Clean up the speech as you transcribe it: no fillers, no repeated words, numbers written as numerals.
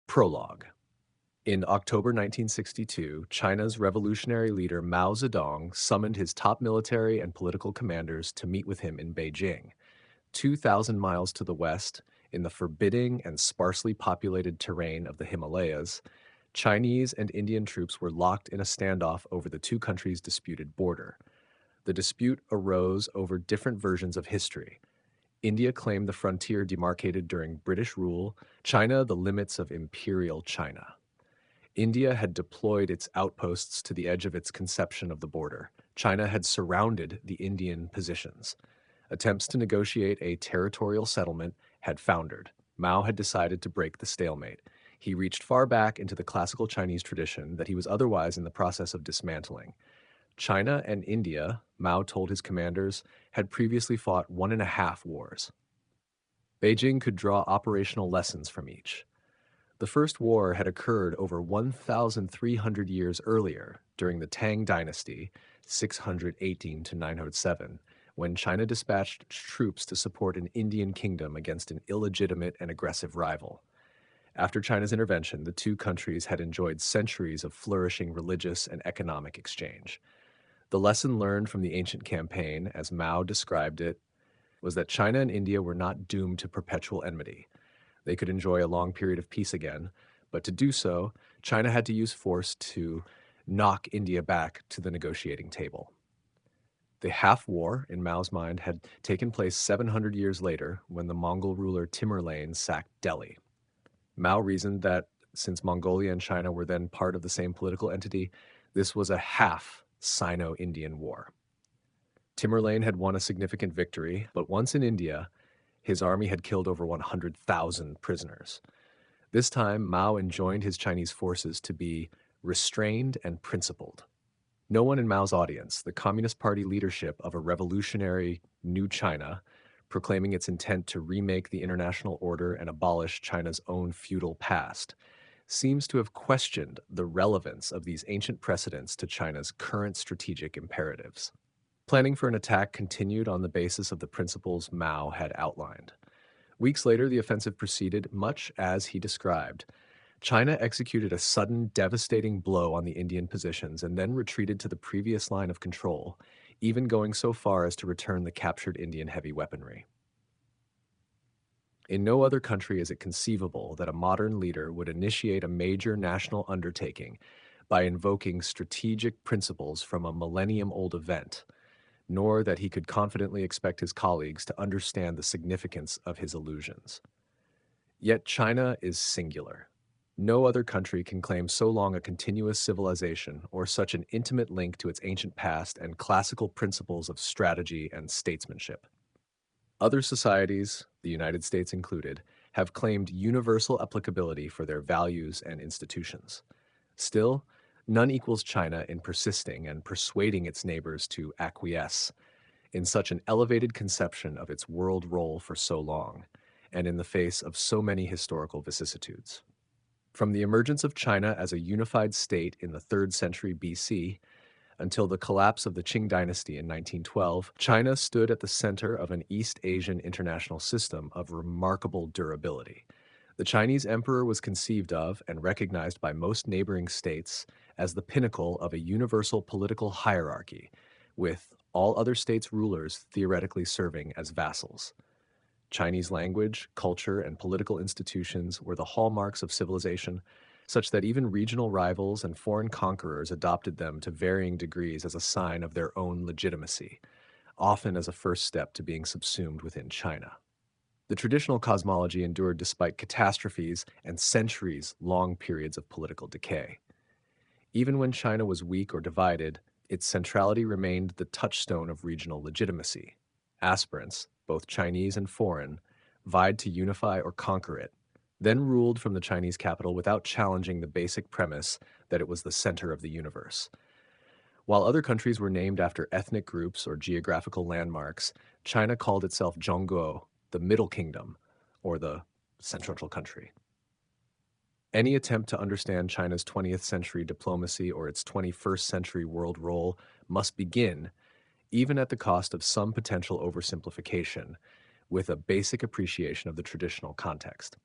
Prologue. In October 1962, China's revolutionary leader Mao Zedong summoned his top military and political commanders to meet with him in Beijing, 2,000 miles to the west, in the forbidding and sparsely populated terrain of the Himalayas. Chinese and Indian troops were locked in a standoff over the two countries' disputed border. The dispute arose over different versions of history. India claimed the frontier demarcated during British rule, China the limits of Imperial China. India had deployed its outposts to the edge of its conception of the border. China had surrounded the Indian positions. Attempts to negotiate a territorial settlement had foundered. Mao had decided to break the stalemate. He reached far back into the classical Chinese tradition that he was otherwise in the process of dismantling. China and India, Mao told his commanders, had previously fought 1.5 wars. Beijing could draw operational lessons from each. The First War had occurred over 1,300 years earlier, during the Tang Dynasty, 618 to 907, when China dispatched troops to support an Indian kingdom against an illegitimate and aggressive rival. After China's intervention, the two countries had enjoyed centuries of flourishing religious and economic exchange. The lesson learned from the ancient campaign, as Mao described it, was that China and India were not doomed to perpetual enmity. They could enjoy a long period of peace again, but to do so, China had to use force to knock India back to the negotiating table. The half-war, in Mao's mind, had taken place 700 years later when the Mongol ruler Tamerlane sacked Delhi. Mao reasoned that since Mongolia and China were then part of the same political entity, this was a half Sino-Indian war. Tamerlane had won a significant victory, but once in India, his army had killed over 100,000 prisoners. This time, Mao enjoined his Chinese forces to be restrained and principled. No one in Mao's audience, the Communist Party leadership of a revolutionary new China, proclaiming its intent to remake the international order and abolish China's own feudal past, seems to have questioned the relevance of these ancient precedents to China's current strategic imperatives. Planning for an attack continued on the basis of the principles Mao had outlined. Weeks later, the offensive proceeded much as he described. China executed a sudden, devastating blow on the Indian positions and then retreated to the previous line of control, even going so far as to return the captured Indian heavy weaponry. In no other country is it conceivable that a modern leader would initiate a major national undertaking by invoking strategic principles from a millennium-old event, nor that he could confidently expect his colleagues to understand the significance of his allusions. Yet China is singular. No other country can claim so long a continuous civilization or such an intimate link to its ancient past and classical principles of strategy and statesmanship. Other societies, the United States included, have claimed universal applicability for their values and institutions. Still, none equals China in persisting and persuading its neighbors to acquiesce in such an elevated conception of its world role for so long, and in the face of so many historical vicissitudes. From the emergence of China as a unified state in the 3rd century BC until the collapse of the Qing dynasty in 1912, China stood at the center of an East Asian international system of remarkable durability. The Chinese emperor was conceived of and recognized by most neighboring states as the pinnacle of a universal political hierarchy, with all other states' rulers theoretically serving as vassals. Chinese language, culture, and political institutions were the hallmarks of civilization, such that even regional rivals and foreign conquerors adopted them to varying degrees as a sign of their own legitimacy, often as a first step to being subsumed within China. The traditional cosmology endured despite catastrophes and centuries-long periods of political decay. Even when China was weak or divided, its centrality remained the touchstone of regional legitimacy. Aspirants, both Chinese and foreign, vied to unify or conquer it, then ruled from the Chinese capital without challenging the basic premise that it was the center of the universe. While other countries were named after ethnic groups or geographical landmarks, China called itself Zhongguo, the Middle Kingdom, or the Central Country. Any attempt to understand China's 20th century diplomacy or its 21st century world role must begin, even at the cost of some potential oversimplification, with a basic appreciation of the traditional context.